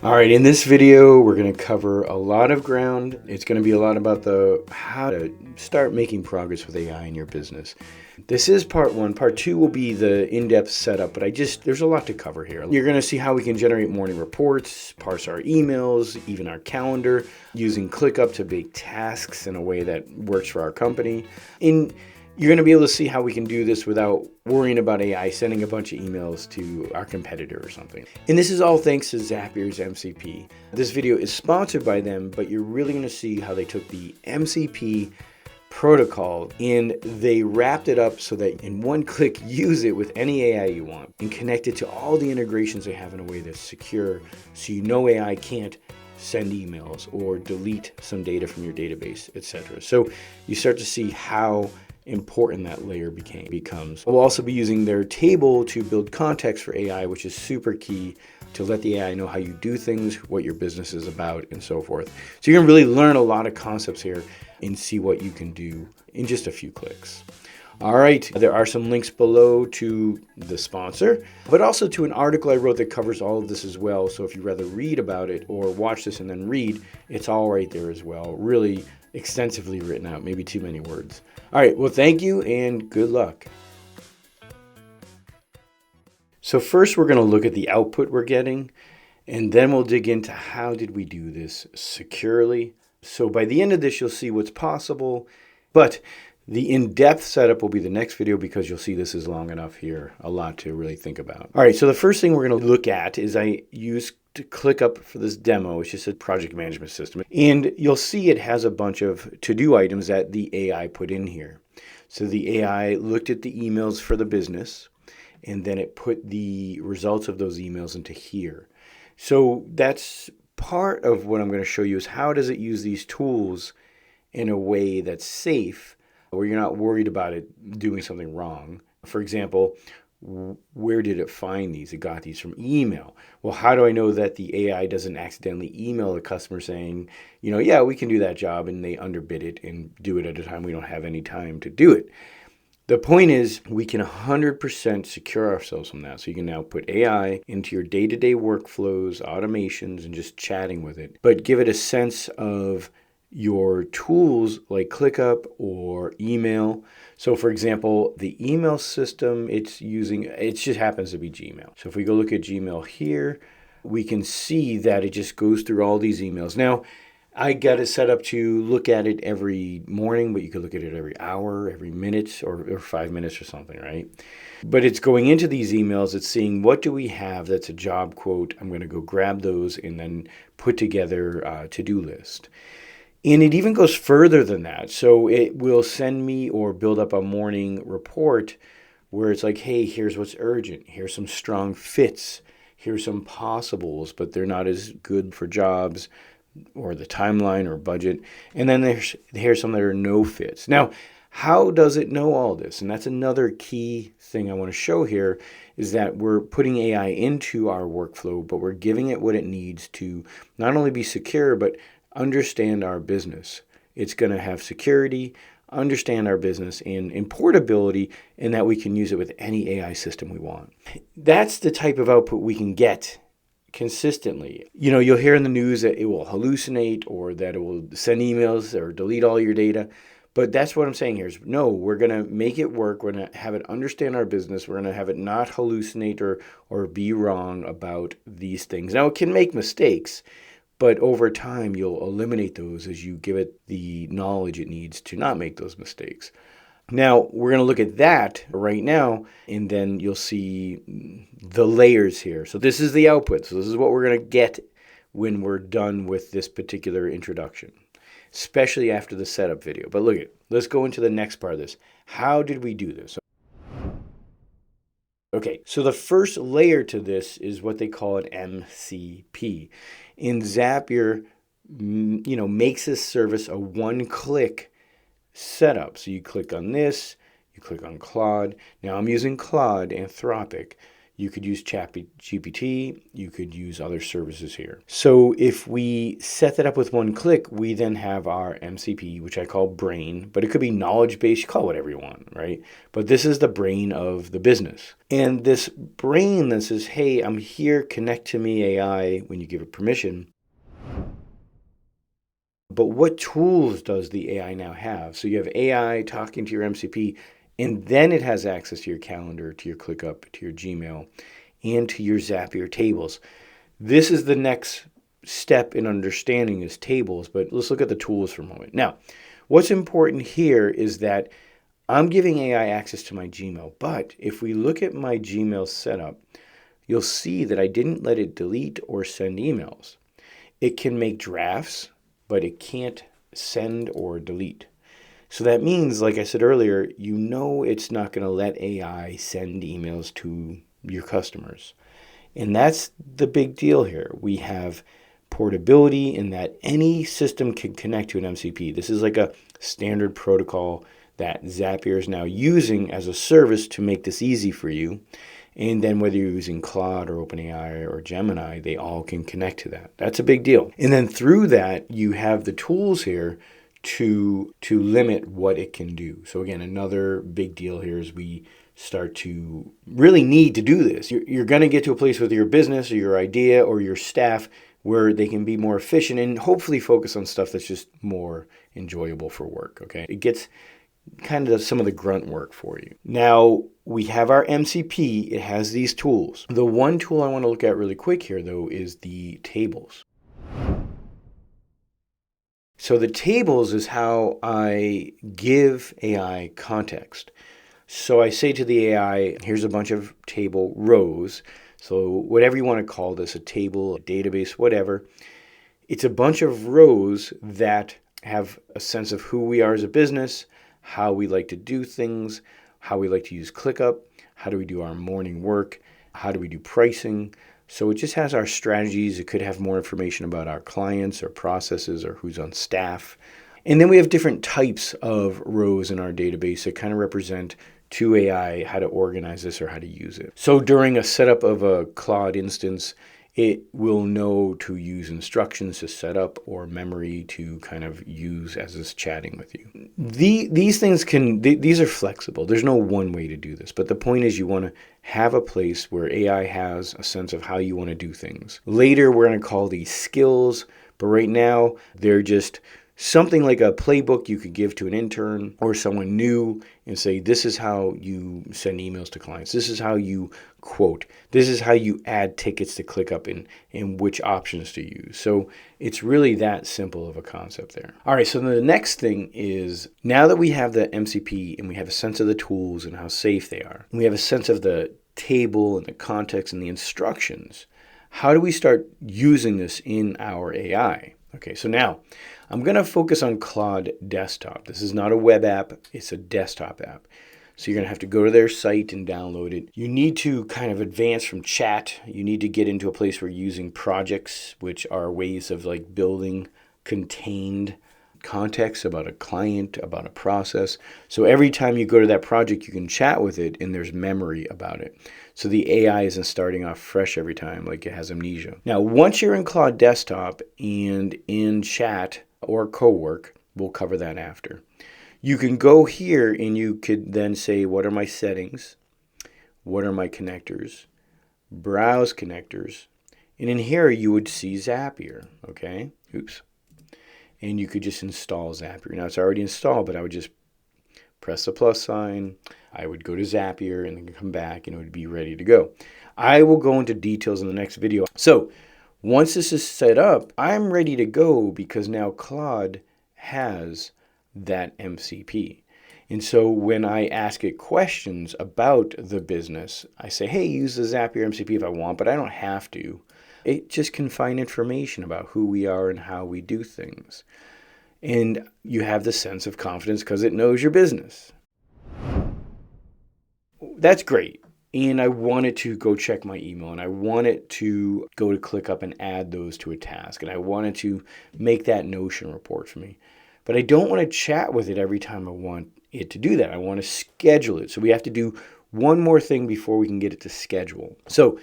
All right, in this video, we're going to cover a lot of ground. It's going to be a lot about how to start making progress with AI in your business. This is part one. Part two will be the in-depth setup, but there's a lot to cover here. You're going to see how we can generate morning reports, parse our emails, even our calendar, using ClickUp to make tasks in a way that works for our company. You're going to be able to see how we can do this without worrying about AI sending a bunch of emails to our competitor or something. And this is all thanks to Zapier's MCP. This video is sponsored by them, but you're really going to see how they took the MCP protocol and they wrapped it up so that in one click, use it with any AI you want and connect it to all the integrations they have in a way that's secure, so you know AI can't send emails or delete some data from your database, etc. So you start to see how important that layer becomes. We'll also be using their table to build context for AI, which is super key to let the AI know how you do things, what your business is about, and so forth. So you're gonna really learn a lot of concepts here and see what you can do in just a few clicks. All right, there are some links below to the sponsor, but also to an article I wrote that covers all of this as well. So if you'd rather read about it or watch this and then read, it's all right there as well. Really extensively written out, maybe too many words. All right, well, thank you and good luck. So first we're going to look at the output we're getting, and then we'll dig into how did we do this securely. So by the end of this, you'll see what's possible, but the in-depth setup will be the next video because you'll see this is long enough here, a lot to really think about. All right, so the first thing we're going to look at is I use to ClickUp for this demo. It's just a project management system. And you'll see it has a bunch of to-do items that the AI put in here. So the AI looked at the emails for the business, and then it put the results of those emails into here. So that's part of what I'm going to show you is how does it use these tools in a way that's safe, where you're not worried about it doing something wrong. For example, where did it find these? It got these from email. Well, how do I know that the AI doesn't accidentally email the customer saying, yeah, we can do that job, and they underbid it and do it at a time we don't have any time to do it? The point is we can 100% secure ourselves from that. So you can now put AI into your day-to-day workflows, automations, and just chatting with it, but give it a sense of your tools like ClickUp or email. So for example, the email system it just happens to be Gmail. So if we go look at Gmail here, we can see that it just goes through all these emails. Now, I got it set up to look at it every morning, but you could look at it every hour, every minute, or 5 minutes or something, right? But it's going into these emails, it's seeing what do we have that's a job quote. I'm going to go grab those and then put together a to-do list. And it even goes further than that. So it will send me or build up a morning report where it's like, hey, here's what's urgent. Here's some strong fits. Here's some possibles, but they're not as good for jobs or the timeline or budget. And then here's some that are no fits. Now, how does it know all this? And that's another key thing I want to show here is that we're putting AI into our workflow, but we're giving it what it needs to not only be secure, but understand our business. It's going to have security, understand our business, and portability, and that we can use it with any AI system we want. That's the type of output we can get consistently. You'll hear in the news that it will hallucinate or that it will send emails or delete all your data. But that's what I'm saying here is no, we're going to make it work. We're going to have it understand our business. We're going to have it not hallucinate or be wrong about these things. Now, it can make mistakes, but over time, you'll eliminate those as you give it the knowledge it needs to not make those mistakes. Now, we're going to look at that right now, and then you'll see the layers here. So this is the output. So this is what we're going to get when we're done with this particular introduction, especially after the setup video. But let's go into the next part of this. How did we do this? Okay, so the first layer to this is what they call an MCP. And Zapier, makes this service a one-click setup. So you click on this, you click on Claude. Now I'm using Claude, Anthropic. You could use ChatGPT. You could use other services here. So if we set that up with one click, we then have our MCP, which I call brain, but it could be knowledge-based. You call it whatever you want, right? But this is the brain of the business. And this brain that says, hey, I'm here, connect to me AI when you give it permission. But what tools does the AI now have? So you have AI talking to your MCP, and then it has access to your calendar, to your ClickUp, to your Gmail, and to your Zapier Tables. This is the next step in understanding is tables, but let's look at the tools for a moment. Now, what's important here is that I'm giving AI access to my Gmail, but if we look at my Gmail setup, you'll see that I didn't let it delete or send emails. It can make drafts, but it can't send or delete. So that means, like I said earlier, you know it's not going to let AI send emails to your customers. And that's the big deal here. We have portability in that any system can connect to an MCP. This is like a standard protocol that Zapier is now using as a service to make this easy for you. And then whether you're using Claude or OpenAI or Gemini, they all can connect to that. That's a big deal. And then through that, you have the tools here to limit what it can do. So again, another big deal here is we start to really need to do this. You're going to get to a place with your business or your idea or your staff where they can be more efficient and hopefully focus on stuff that's just more enjoyable for work, okay? It gets kind of some of the grunt work for you. Now, we have our MCP. It has these tools. The one tool I want to look at really quick here, though, is the tables. So the tables is how I give AI context. So I say to the AI, here's a bunch of table rows. So whatever you want to call this, a table, a database, whatever. It's a bunch of rows that have a sense of who we are as a business, how we like to do things, how we like to use ClickUp, how do we do our morning work, how do we do pricing. So it just has our strategies. It could have more information about our clients or processes or who's on staff. And then we have different types of rows in our database that kind of represent to AI how to organize this or how to use it. So during a setup of a Claude instance, it will know to use instructions to set up or memory to kind of use as it's chatting with you. These things these are flexible. There's no one way to do this, but the point is you want to have a place where AI has a sense of how you want to do things. Later, we're going to call these skills, but right now they're just something like a playbook you could give to an intern or someone new and say, this is how you send emails to clients. This is how you quote. This is how you add tickets to ClickUp and which options to use. So it's really that simple of a concept there. All right, so the next thing is now that we have the MCP and we have a sense of the tools and how safe they are, and we have a sense of the table and the context and the instructions, how do we start using this in our AI? Okay, so now I'm going to focus on Claude Desktop. This is not a web app, it's a desktop app. So you're going to have to go to their site and download it. You need to kind of advance from chat. You need to get into a place where you're using projects, which are ways of like building contained context about a client, about a process. So every time you go to that project, you can chat with it and there's memory about it. So the AI isn't starting off fresh every time, like it has amnesia. Now, once you're in Claude Desktop and in chat or co-work, we'll cover that after. You can go here and you could then say, what are my settings? What are my connectors? Browse connectors. And in here, you would see Zapier, okay? Oops. And you could just install Zapier. Now, it's already installed, but I would just press the plus sign. I would go to Zapier and then come back and it would be ready to go. I will go into details in the next video. So once this is set up, I'm ready to go because now Claude has that MCP. And so when I ask it questions about the business, I say, hey, use the Zapier MCP if I want, but I don't have to. It just can find information about who we are and how we do things. And you have the sense of confidence because it knows your business. That's great. And I wanted to go check my email and I wanted to go to ClickUp and add those to a task. And I wanted to make that Notion report for me. But I don't want to chat with it every time I want it to do that. I want to schedule it. So we have to do one more thing before we can get it to schedule. So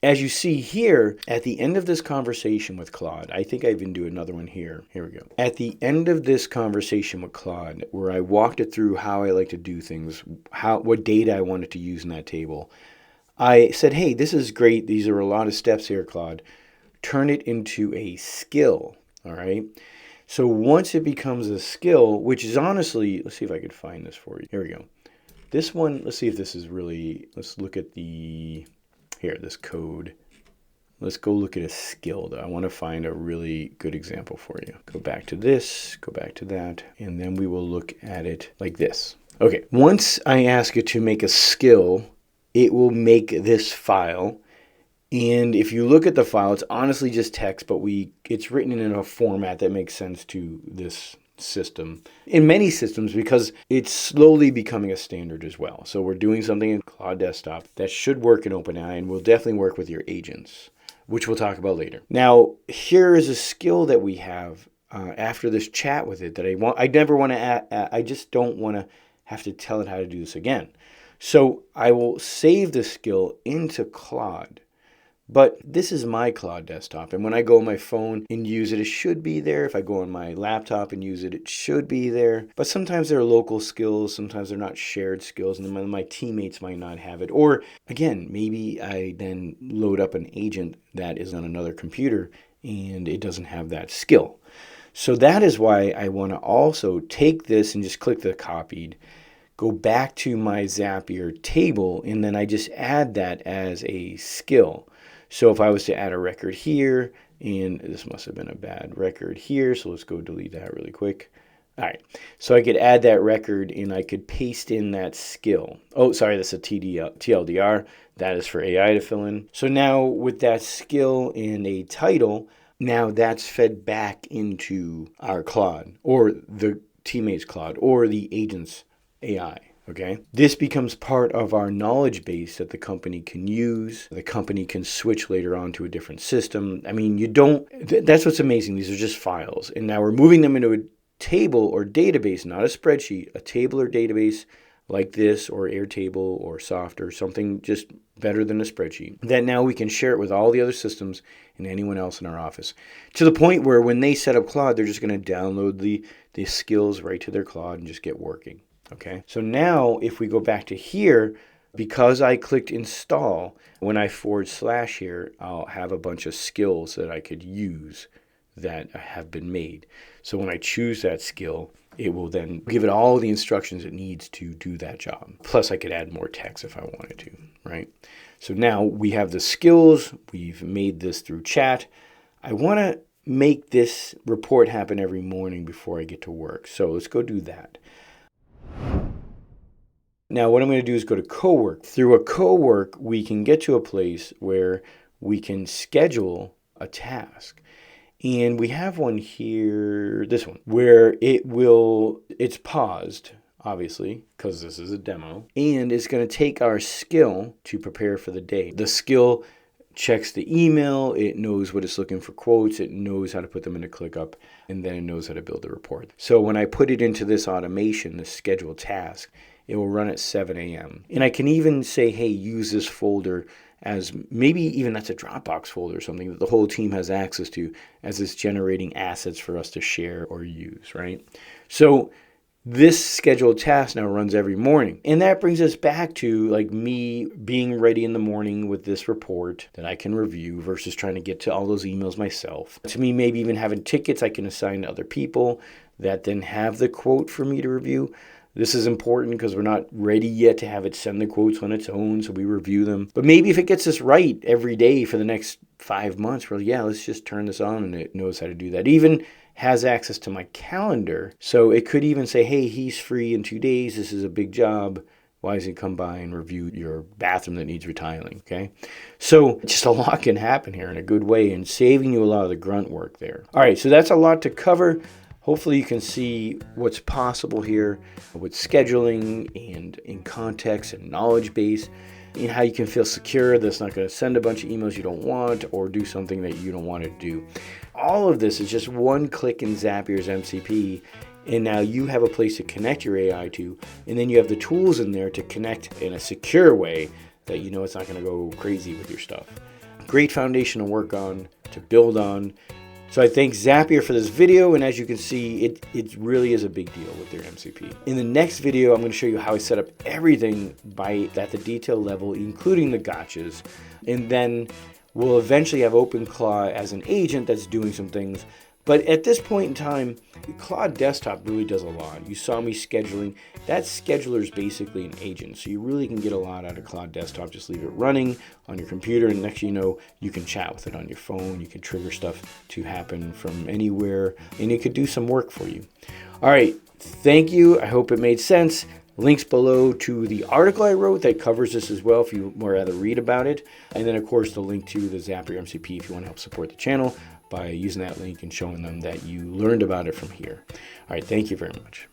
as you see here, at the end of this conversation with Claude, I think I even do another one here. Here we go. At the end of this conversation with Claude, where I walked it through how I like to do things, what data I wanted to use in that table, I said, hey, this is great. These are a lot of steps here, Claude. Turn it into a skill, all right? So once it becomes a skill, which is honestly, let's see if I could find this for you. Here we go. This one, let's see if this is really, let's look at this code. Let's go look at a skill though. I want to find a really good example for you. Go back to this, go back to that, and then we will look at it like this. Okay, once I ask it to make a skill, it will make this file. And if you look at the file, it's honestly just text, but it's written in a format that makes sense to this system, in many systems, because it's slowly becoming a standard as well. So we're doing something in Claude Desktop that should work in OpenAI and will definitely work with your agents, which we'll talk about later. Now, here is a skill that we have after this chat with it that I just don't want to have to tell it how to do this again. So I will save the skill into Claude. But this is my Claude Desktop, and when I go on my phone and use it, it should be there. If I go on my laptop and use it, it should be there. But sometimes they're local skills, sometimes they're not shared skills, and then my teammates might not have it. Or again, maybe I then load up an agent that is on another computer and it doesn't have that skill. So that is why I want to also take this and just click the copied, go back to my Zapier table, and then I just add that as a skill. So if I was to add a record here, and this must have been a bad record here, so let's go delete that really quick. All right, so I could add that record and I could paste in that skill. Oh, sorry, that's a TLDR. That is for AI to fill in. So now with that skill and a title, now that's fed back into our Claude, or the teammates Claude, or the agent's AI. Okay, this becomes part of our knowledge base that the company can use. The company can switch later on to a different system. I mean, that's what's amazing. These are just files. And now we're moving them into a table or database, not a spreadsheet, a table or database like this, or Airtable or Soft, or something just better than a spreadsheet, that now we can share it with all the other systems and anyone else in our office, to the point where when they set up Claude, they're just going to download the skills right to their Claude and just get working. Okay, so now if we go back to here, because I clicked install, when I / here, I'll have a bunch of skills that I could use that have been made. So when I choose that skill, it will then give it all the instructions it needs to do that job. Plus I could add more text if I wanted to, right? So now we have the skills, we've made this through chat. I want to make this report happen every morning before I get to work. So let's go do that. Now what I'm going to do is go to Cowork. Through a Cowork, we can get to a place where we can schedule a task. And we have one here, this one, where it's paused, obviously, because this is a demo. And it's going to take our skill to prepare for the day. The skill checks the email, it knows what it's looking for quotes, it knows how to put them into ClickUp, and then it knows how to build a report. So when I put it into this automation, this scheduled task, it will run at 7 a.m. And I can even say, hey, use this folder as maybe even that's a Dropbox folder or something that the whole team has access to, as it's generating assets for us to share or use, right? So this scheduled task now runs every morning. And that brings us back to like me being ready in the morning with this report that I can review versus trying to get to all those emails myself. To me, maybe even having tickets I can assign to other people that then have the quote for me to review. This is important because we're not ready yet to have it send the quotes on its own, so we review them. But maybe if it gets us right every day for the next 5 months, we're like, yeah, let's just turn this on, and it knows how to do that. Even has access to my calendar, so it could even say, hey, he's free in 2 days, this is a big job, why doesn't he come by and review your bathroom that needs retiling, okay? So just a lot can happen here in a good way and saving you a lot of the grunt work there. All right, so that's a lot to cover. Hopefully you can see what's possible here with scheduling and in context and knowledge base. how you can feel secure that's not going to send a bunch of emails you don't want or do something that you don't want to do. All of this is just one click in Zapier's MCP, and now you have a place to connect your AI to, and then you have the tools in there to connect in a secure way that you know it's not going to go crazy with your stuff. Great foundation to work on, to build on. So I thank Zapier for this video, and as you can see, it really is a big deal with their MCP. In the next video, I'm going to show you how I set up everything at the detail level, including the gotchas, and then we'll eventually have OpenClaw as an agent that's doing some things. But at this point in time, Claude Desktop really does a lot. You saw me scheduling. That scheduler is basically an agent, so you really can get a lot out of Claude Desktop. Just leave it running on your computer, and next thing you know, you can chat with it on your phone. You can trigger stuff to happen from anywhere, and it could do some work for you. All right, thank you. I hope it made sense. Links below to the article I wrote that covers this as well if you would rather read about it. And then, of course, the link to the Zapier MCP if you want to help support the channel by using that link and showing them that you learned about it from here. All right, thank you very much.